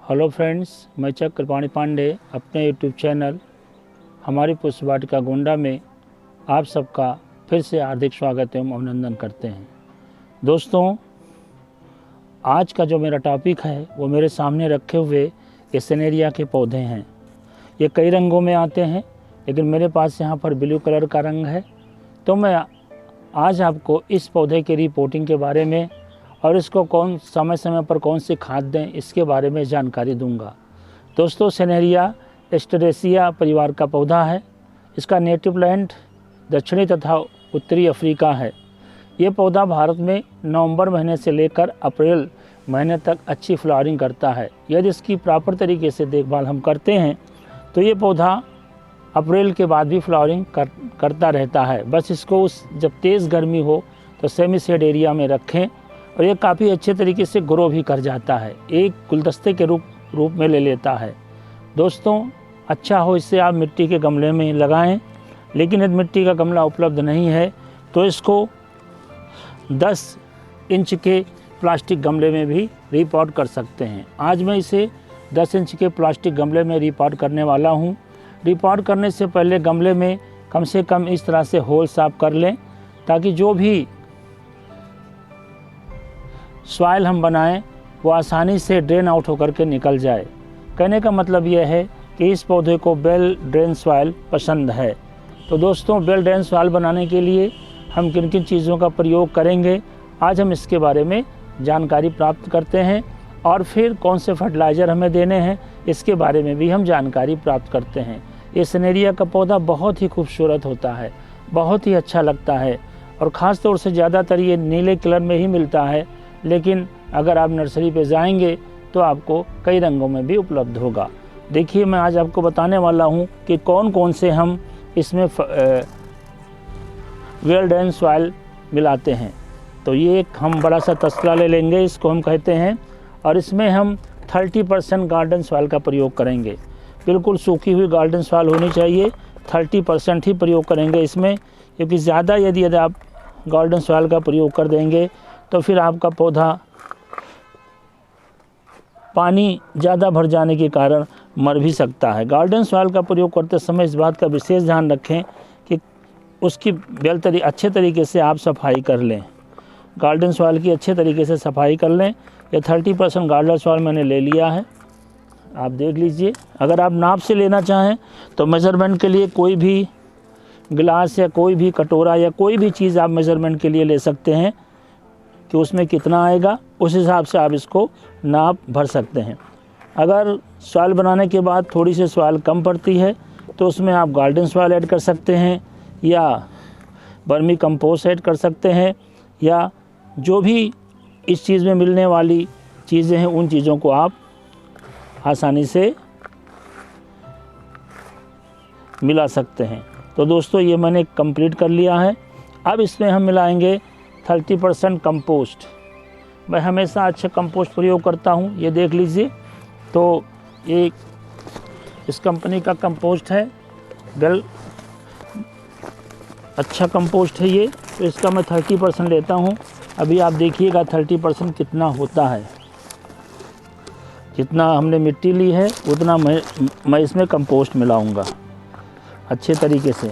Hello friends, मैं चक कृपाणी पांडे अपने YouTube channel हमारी पुष्पवाटिका गोंडा में आप सबका फिर से हार्दिक स्वागत एवं अभिनंदन करते हैं। दोस्तों, आज का जो मेरा टॉपिक है वो मेरे सामने रखे हुए एसेनेरिया के पौधे हैं। ये कई रंगों में आते हैं, लेकिन मेरे पास यहाँ पर ब्लू कलर का रंग है। तो मैं आज आपको इस पौधे की रिपोर्टिंग के बारे में और इसको समय समय पर कौन सी खाद दें इसके बारे में जानकारी दूंगा। दोस्तों, सेनेरिया एस्टेरेसिया परिवार का पौधा है। इसका नेटिव लैंड दक्षिणी तथा उत्तरी अफ्रीका है। ये पौधा भारत में नवंबर महीने से लेकर अप्रैल महीने तक अच्छी फ्लावरिंग करता है। यदि इसकी प्रॉपर तरीके से देखभाल हम करते हैं तो ये पौधा अप्रैल के बाद भी फ्लावरिंग करता रहता है। बस इसको जब तेज़ गर्मी हो तो सेमी शेड एरिया में रखें और ये काफ़ी अच्छे तरीके से ग्रो भी कर जाता है, एक गुलदस्ते के रूप में ले लेता है। दोस्तों, अच्छा हो इससे आप मिट्टी के गमले में लगाएं, लेकिन यदि मिट्टी का गमला उपलब्ध नहीं है तो इसको 10 इंच के प्लास्टिक गमले में भी रीपॉट कर सकते हैं। आज मैं इसे 10 इंच के प्लास्टिक गमले में रीपॉट करने वाला हूँ। रीपॉट करने से पहले गमले में कम से कम इस तरह से होल साफ कर लें, ताकि जो भी सॉइल हम बनाएं वो आसानी से ड्रेन आउट होकर के निकल जाए। कहने का मतलब यह है कि इस पौधे को वेल ड्रेन सॉइल पसंद है। तो दोस्तों, वेल ड्रेन सॉइल बनाने के लिए हम किन किन चीज़ों का प्रयोग करेंगे, आज हम इसके बारे में जानकारी प्राप्त करते हैं और फिर कौन से फर्टिलाइज़र हमें देने हैं इसके बारे में भी हम जानकारी प्राप्त करते हैं। ये सेनेरिया का पौधा बहुत ही खूबसूरत होता है, बहुत ही अच्छा लगता है और ख़ास तौर से ज़्यादातर ये नीले कलर में ही मिलता है, लेकिन अगर आप नर्सरी पे जाएंगे तो आपको कई रंगों में भी उपलब्ध होगा। देखिए, मैं आज आपको बताने वाला हूँ कि कौन कौन से हम इसमें वेल ड्रेन सॉइल मिलाते हैं। तो ये एक हम बड़ा सा तसला ले लेंगे, इसको हम कहते हैं, और इसमें हम 30% गार्डन सॉइल का प्रयोग करेंगे। बिल्कुल सूखी हुई गार्डन सॉइल होनी चाहिए, 30% ही प्रयोग करेंगे इसमें, क्योंकि ज़्यादा यदि आप गार्डन सॉइल का प्रयोग कर देंगे तो फिर आपका पौधा पानी ज़्यादा भर जाने के कारण मर भी सकता है। गार्डन सॉइल का प्रयोग करते समय इस बात का विशेष ध्यान रखें कि उसकी अच्छे तरीके से आप सफाई कर लें। गार्डन सॉइल की अच्छे तरीके से सफाई कर लें। ये 30% गार्डन सॉइल मैंने ले लिया है, आप देख लीजिए। अगर आप नाप से लेना चाहें तो मेज़रमेंट के लिए कोई भी गिलास या कोई भी कटोरा या कोई भी चीज़ आप मेज़रमेंट के लिए ले सकते हैं कि उसमें कितना आएगा, उस हिसाब से आप इसको नाप भर सकते हैं। अगर सॉइल बनाने के बाद थोड़ी सी सॉइल कम पड़ती है तो उसमें आप गार्डन सॉइल ऐड कर सकते हैं या वर्मी कंपोस्ट ऐड कर सकते हैं, या जो भी इस चीज़ में मिलने वाली चीज़ें हैं उन चीज़ों को आप आसानी से मिला सकते हैं। तो दोस्तों, ये मैंने कंप्लीट कर लिया है। अब इसमें हम मिलाएंगे 30% कंपोस्ट। मैं हमेशा अच्छा कंपोस्ट प्रयोग करता हूँ, ये देख लीजिए। तो ये इस कंपनी का कंपोस्ट है, वेल अच्छा कंपोस्ट है ये। तो इसका मैं 30% लेता हूँ। अभी आप देखिएगा 30% कितना होता है। जितना हमने मिट्टी ली है उतना मैं इसमें कंपोस्ट मिलाऊंगा अच्छे तरीके से।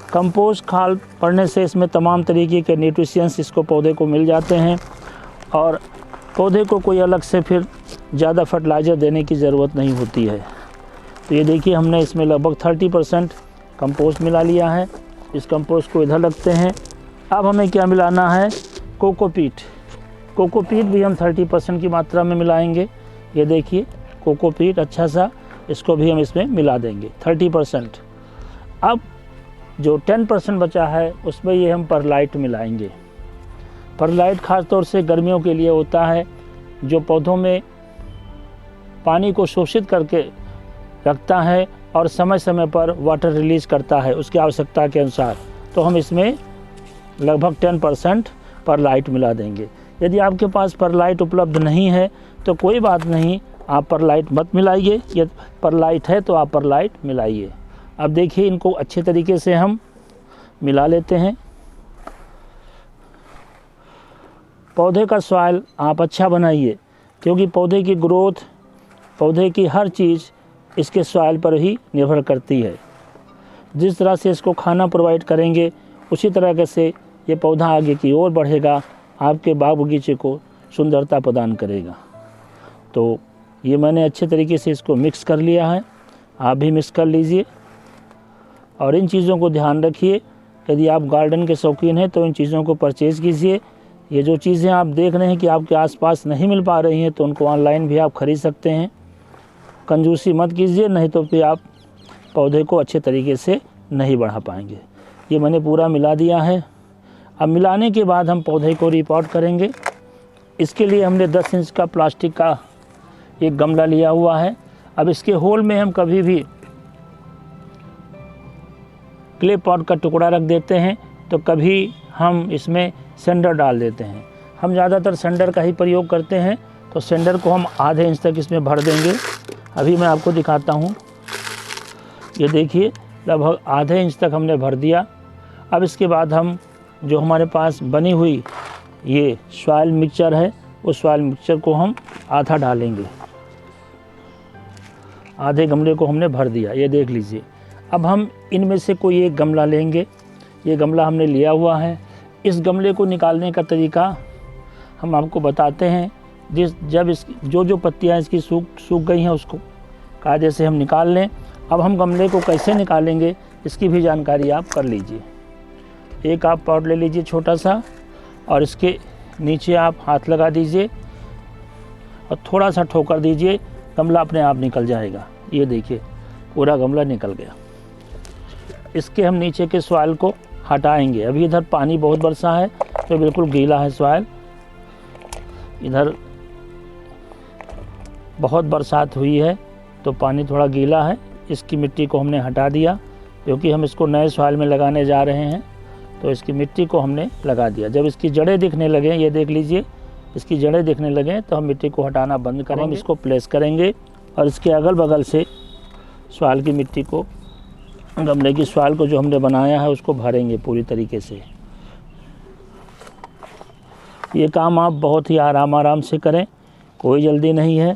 कंपोस्ट खाद पड़ने से इसमें तमाम तरीके के न्यूट्रिशंस इसको पौधे को मिल जाते हैं और पौधे को कोई अलग से फिर ज़्यादा फर्टिलाइज़र देने की ज़रूरत नहीं होती है। तो ये देखिए, हमने इसमें लगभग 30% कंपोस्ट मिला लिया है। इस कंपोस्ट को इधर रखते हैं। अब हमें क्या मिलाना है, कोकोपीट। कोकोपीट भी हम 30% की मात्रा में मिलाएंगे। ये देखिए, कोकोपीट अच्छा सा, इसको भी हम इसमें मिला देंगे 30%। अब जो 10% बचा है उसमें ये हम परलाइट मिलाएंगे। परलाइट ख़ास तौर से गर्मियों के लिए होता है, जो पौधों में पानी को शोषित करके रखता है और समय समय पर वाटर रिलीज़ करता है उसकी आवश्यकता के अनुसार। तो हम इसमें लगभग 10% परलाइट मिला देंगे। यदि आपके पास परलाइट उपलब्ध नहीं है तो कोई बात नहीं, आप परलाइट मत मिलाइए। यदि परलाइट है तो आप परलाइट मिलाइए। अब देखिए, इनको अच्छे तरीके से हम मिला लेते हैं। पौधे का सॉइल आप अच्छा बनाइए, क्योंकि पौधे की ग्रोथ पौधे की हर चीज़ इसके सॉइल पर ही निर्भर करती है। जिस तरह से इसको खाना प्रोवाइड करेंगे उसी तरह से ये पौधा आगे की ओर बढ़ेगा, आपके बाग बगीचे को सुंदरता प्रदान करेगा। तो ये मैंने अच्छे तरीके से इसको मिक्स कर लिया है, आप भी मिक्स कर लीजिए। और इन चीज़ों को ध्यान रखिए, यदि आप गार्डन के शौकीन हैं तो इन चीज़ों को परचेज़ कीजिए। ये जो चीज़ें आप देख रहे हैं कि आपके आसपास नहीं मिल पा रही हैं तो उनको ऑनलाइन भी आप ख़रीद सकते हैं। कंजूसी मत कीजिए, नहीं तो फिर आप पौधे को अच्छे तरीके से नहीं बढ़ा पाएंगे। ये मैंने पूरा मिला दिया है। अब मिलाने के बाद हम पौधे को रिपॉट करेंगे। इसके लिए हमने 10 इंच का प्लास्टिक का एक गमला लिया हुआ है। अब इसके होल में हम कभी भी क्ले पॉट का टुकड़ा रख देते हैं तो कभी हम इसमें सेंडर डाल देते हैं। हम ज़्यादातर सेंडर का ही प्रयोग करते हैं, तो सेंडर को हम आधे इंच तक इसमें भर देंगे। अभी मैं आपको दिखाता हूँ, ये देखिए लगभग आधे इंच तक हमने भर दिया। अब इसके बाद हम जो हमारे पास बनी हुई ये सॉइल मिक्सचर है, उस सॉइल मिक्सचर को हम आधा डालेंगे। आधे गमले को हमने भर दिया, ये देख लीजिए। अब हम इनमें से कोई एक गमला लेंगे। ये गमला हमने लिया हुआ है। इस गमले को निकालने का तरीका हम आपको बताते हैं। जब इस जो पत्तियां इसकी सूख गई हैं उसको कायदे से हम निकाल लें। अब हम गमले को कैसे निकालेंगे इसकी भी जानकारी आप कर लीजिए। एक आप पॉट ले लीजिए छोटा सा, और इसके नीचे आप हाथ लगा दीजिए और थोड़ा सा ठोकर दीजिए, गमला अपने आप निकल जाएगा। ये देखिए पूरा गमला निकल गया। इसके हम नीचे के सॉइल को हटाएंगे। अभी इधर पानी बहुत बरसा है तो बिल्कुल गीला है सॉइल। इधर बहुत बरसात हुई है तो पानी थोड़ा गीला है। इसकी मिट्टी को हमने हटा दिया क्योंकि हम इसको नए सॉइल में लगाने जा रहे हैं, तो इसकी मिट्टी को हमने लगा दिया। जब इसकी जड़ें दिखने लगे, ये देख लीजिए, इसकी जड़ें दिखने लगे तो हम मिट्टी को हटाना बंद करेंगे। हम इसको प्लेस करेंगे और इसके अगल बगल से सॉइल की मिट्टी को, गमले की सॉइल को जो हमने बनाया है उसको भरेंगे पूरी तरीके से। ये काम आप बहुत ही आराम से करें, कोई जल्दी नहीं है।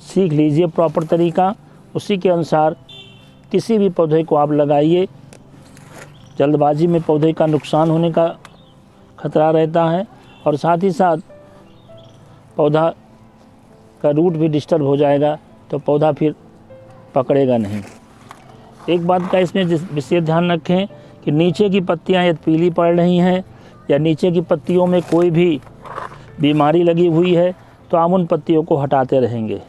सीख लीजिए प्रॉपर तरीका, उसी के अनुसार किसी भी पौधे को आप लगाइए। जल्दबाजी में पौधे का नुकसान होने का खतरा रहता है और साथ ही साथ पौधा का रूट भी डिस्टर्ब हो जाएगा तो पौधा फिर पकड़ेगा नहीं। एक बात का इसमें विशेष ध्यान रखें कि नीचे की पत्तियां यदि पीली पड़ रही हैं या नीचे की पत्तियों में कोई भी बीमारी लगी हुई है तो आप उन पत्तियों को हटाते रहेंगे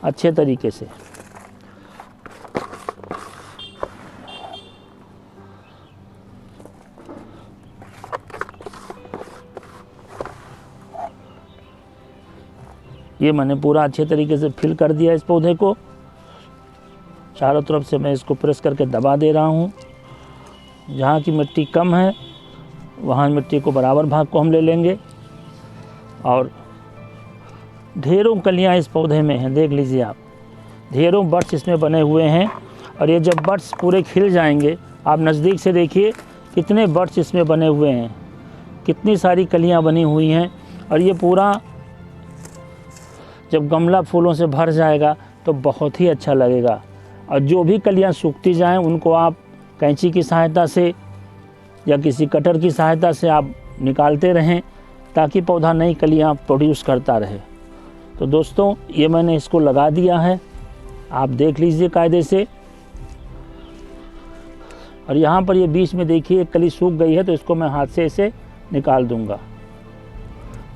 अच्छे तरीके से। ये मैंने पूरा अच्छे तरीके से फिल कर दिया इस पौधे को। चारों तरफ से मैं इसको प्रेस करके दबा दे रहा हूँ। जहाँ की मिट्टी कम है वहाँ मिट्टी को बराबर भाग को हम ले लेंगे। और ढेरों कलियाँ इस पौधे में हैं, देख लीजिए आप, ढेरों बड्स इसमें बने हुए हैं। और ये जब बड्स पूरे खिल जाएंगे, आप नज़दीक से देखिए कितने बड्स इसमें बने हुए हैं, कितनी सारी कलियाँ बनी हुई हैं। और ये पूरा जब गमला फूलों से भर जाएगा तो बहुत ही अच्छा लगेगा। और जो भी कलियां सूखती जाएं उनको आप कैंची की सहायता से या किसी कटर की सहायता से आप निकालते रहें ताकि पौधा नई कलियां प्रोड्यूस करता रहे। तो दोस्तों ये मैंने इसको लगा दिया है, आप देख लीजिए कायदे से। और यहाँ पर ये बीच में देखिए एक कली सूख गई है तो इसको मैं हाथ से इसे निकाल दूंगा।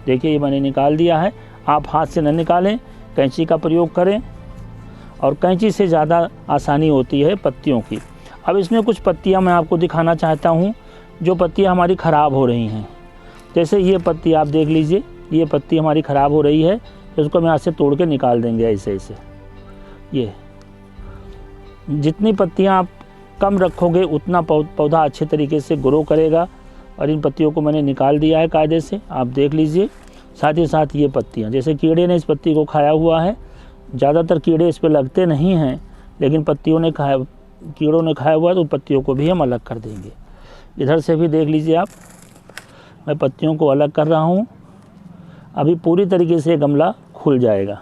देखिए ये मैंने निकाल दिया है। आप हाथ से न निकालें, कैंची का प्रयोग करें और कैंची से ज़्यादा आसानी होती है पत्तियों की। अब इसमें कुछ पत्तियां मैं आपको दिखाना चाहता हूं जो पत्तियां हमारी ख़राब हो रही हैं। जैसे ये पत्ती आप देख लीजिए, ये पत्ती हमारी ख़राब हो रही है तो इसको मैं हाथ से तोड़ के निकाल देंगे ऐसे ऐसे। ये जितनी पत्तियां आप कम रखोगे उतना पौधा अच्छे तरीके से ग्रो करेगा। और इन पत्तियों को मैंने निकाल दिया है कायदे से, आप देख लीजिए। साथ ही साथ ये पत्तियां, जैसे कीड़े ने इस पत्ती को खाया हुआ है, ज़्यादातर कीड़े इस पर लगते नहीं हैं लेकिन कीड़ों ने खाया हुआ है तो पत्तियों को भी हम अलग कर देंगे। इधर से भी देख लीजिए आप, मैं पत्तियों को अलग कर रहा हूँ। अभी पूरी तरीके से गमला खुल जाएगा।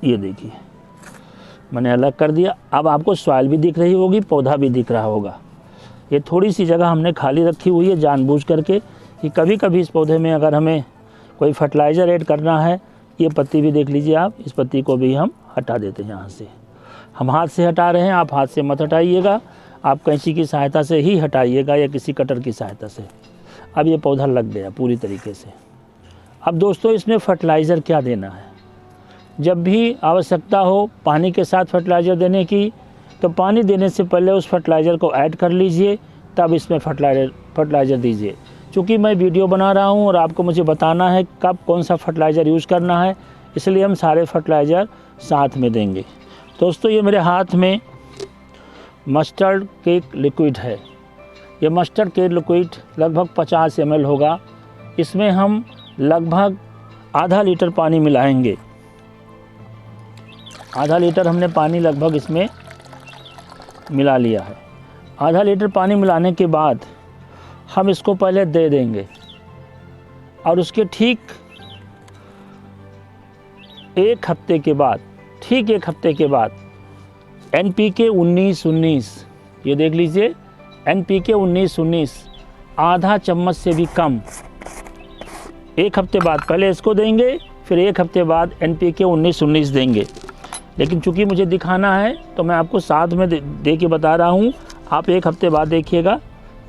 ये देखिए मैंने अलग कर दिया। अब आपको सॉइल भी दिख रही होगी, पौधा भी दिख रहा होगा। ये थोड़ी सी जगह हमने खाली रखी हुई है जानबूझ करके कि कभी कभी इस पौधे में अगर हमें कोई फर्टिलाइज़र ऐड करना है। ये पत्ती भी देख लीजिए आप, इस पत्ती को भी हम हटा देते हैं यहाँ से। हम हाथ से हटा रहे हैं, आप हाथ से मत हटाइएगा, आप कैंची की सहायता से ही हटाइएगा या किसी कटर की सहायता से। अब ये पौधा लग गया पूरी तरीके से। अब दोस्तों इसमें फर्टिलाइज़र क्या देना है, जब भी आवश्यकता हो पानी के साथ फर्टिलाइज़र देने की, तो पानी देने से पहले उस फर्टिलाइज़र को ऐड कर लीजिए, तब इसमें फर्टिलाइज़र दीजिए। चूँकि मैं वीडियो बना रहा हूँ और आपको मुझे बताना है कब कौन सा फर्टिलाइज़र यूज़ करना है, इसलिए हम सारे फर्टिलाइज़र साथ में देंगे। दोस्तों ये मेरे हाथ में मस्टर्ड केक लिक्विड है। ये मस्टर्ड केक लिक्विड लगभग 50 ml होगा। इसमें हम लगभग आधा लीटर पानी मिलाएंगे। आधा लीटर हमने पानी लगभग इसमें मिला लिया है। आधा लीटर पानी मिलाने के बाद हम इसको पहले दे देंगे और उसके ठीक एक हफ्ते के बाद NPK 19-19, ये देख लीजिए NPK 19-19 आधा चम्मच से भी कम एक हफ्ते बाद पहले इसको देंगे, फिर एक हफ्ते बाद NPK 19-19 देंगे। लेकिन चूंकि मुझे दिखाना है तो मैं आपको साथ में दे के बता रहा हूँ। आप एक हफ्ते बाद देखिएगा,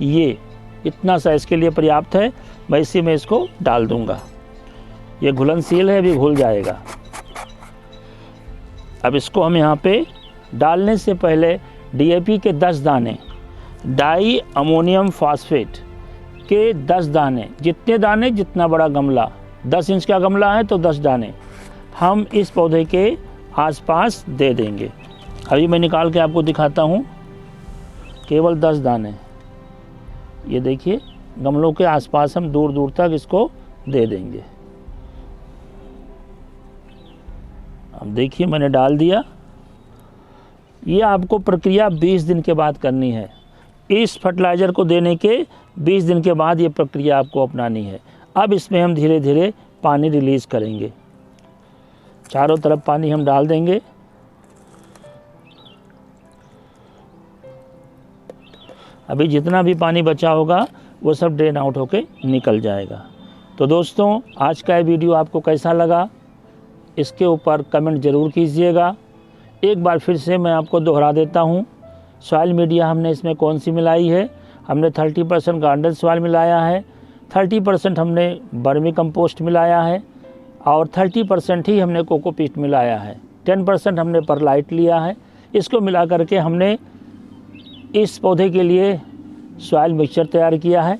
ये इतना सा इसके लिए पर्याप्त है। मैं इसी में इसको डाल दूँगा। ये घुलनशील है, अभी घुल जाएगा। अब इसको हम यहाँ पे डालने से पहले DAP के 10 दाने, डाई अमोनियम फॉस्फेट के 10 दाने, जितने दाने जितना बड़ा गमला, 10 इंच का गमला है तो 10 दाने हम इस पौधे के आसपास दे देंगे। अभी मैं निकाल के आपको दिखाता हूँ, केवल 10 दाने। ये देखिए गमलों के आसपास हम दूर दूर तक इसको दे देंगे। अब देखिए मैंने डाल दिया। ये आपको प्रक्रिया 20 दिन के बाद करनी है। इस फर्टिलाइज़र को देने के 20 दिन के बाद ये प्रक्रिया आपको अपनानी है। अब इसमें हम धीरे धीरे पानी रिलीज़ करेंगे। चारों तरफ पानी हम डाल देंगे। अभी जितना भी पानी बचा होगा वो सब ड्रेन आउट होके निकल जाएगा। तो दोस्तों आज का ये वीडियो आपको कैसा लगा, इसके ऊपर कमेंट ज़रूर कीजिएगा। एक बार फिर से मैं आपको दोहरा देता हूँ, सॉइल मीडिया हमने इसमें कौन सी मिलाई है। हमने 30% गार्डन सॉइल मिलाया है, 30% हमने वर्मी कंपोस्ट मिलाया है और 30% ही हमने कोकोपीट मिलाया है। 10% हमने परलाइट लिया है। इसको मिला करके हमने इस पौधे के लिए सॉइल मिक्सचर तैयार किया है।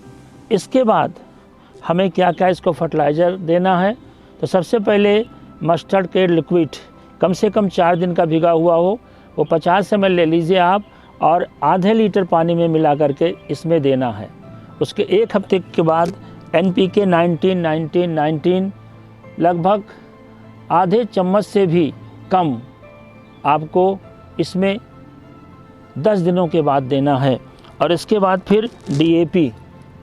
इसके बाद हमें क्या क्या इसको फर्टिलाइज़र देना है, तो सबसे पहले मस्टर्ड केक लिक्विड कम से कम 4 दिन का भिगा हुआ हो, वो 50 ml ले लीजिए आप और आधे लीटर पानी में मिला करके इसमें देना है। उसके एक हफ्ते के बाद NPK 19-19-19 लगभग आधे चम्मच से भी कम आपको इसमें 10 दिनों के बाद देना है। और इसके बाद फिर DAP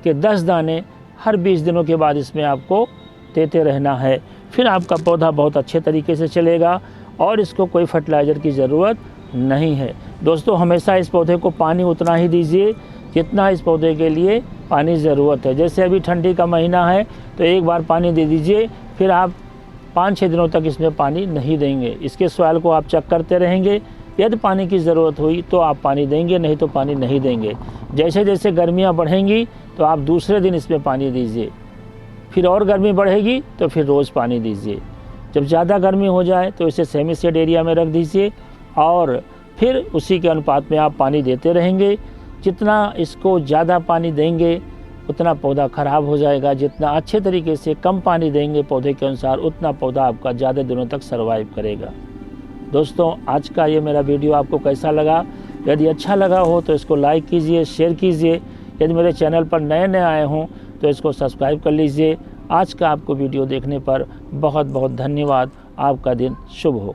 के 10 दाने हर 20 दिनों के बाद इसमें आपको देते रहना है। फिर आपका पौधा बहुत अच्छे तरीके से चलेगा और इसको कोई फर्टिलाइज़र की ज़रूरत नहीं है। दोस्तों हमेशा इस पौधे को पानी उतना ही दीजिए जितना इस पौधे के लिए पानी ज़रूरत है। जैसे अभी ठंडी का महीना है तो एक बार पानी दे दीजिए, फिर आप 5-6 दिनों तक इसमें पानी नहीं देंगे। इसके सॉइल को आप चेक करते रहेंगे, यदि पानी की ज़रूरत हुई तो आप पानी देंगे, नहीं तो पानी नहीं देंगे। जैसे जैसे गर्मियाँ बढ़ेंगी तो आप दूसरे दिन इसमें पानी दीजिए, फिर और गर्मी बढ़ेगी तो फिर रोज़ पानी दीजिए। जब ज़्यादा गर्मी हो जाए तो इसे सेमी शेड एरिया में रख दीजिए और फिर उसी के अनुपात में आप पानी देते रहेंगे। जितना इसको ज़्यादा पानी देंगे उतना पौधा ख़राब हो जाएगा। जितना अच्छे तरीके से कम पानी देंगे पौधे के अनुसार, उतना पौधा आपका ज़्यादा दिनों तक सर्वाइव करेगा। दोस्तों आज का ये मेरा वीडियो आपको कैसा लगा? यदि अच्छा लगा हो तो इसको लाइक कीजिए, शेयर कीजिए। यदि मेरे चैनल पर नए आए हों तो इसको सब्सक्राइब कर लीजिए। आज का आपको वीडियो देखने पर बहुत बहुत धन्यवाद। आपका दिन शुभ हो।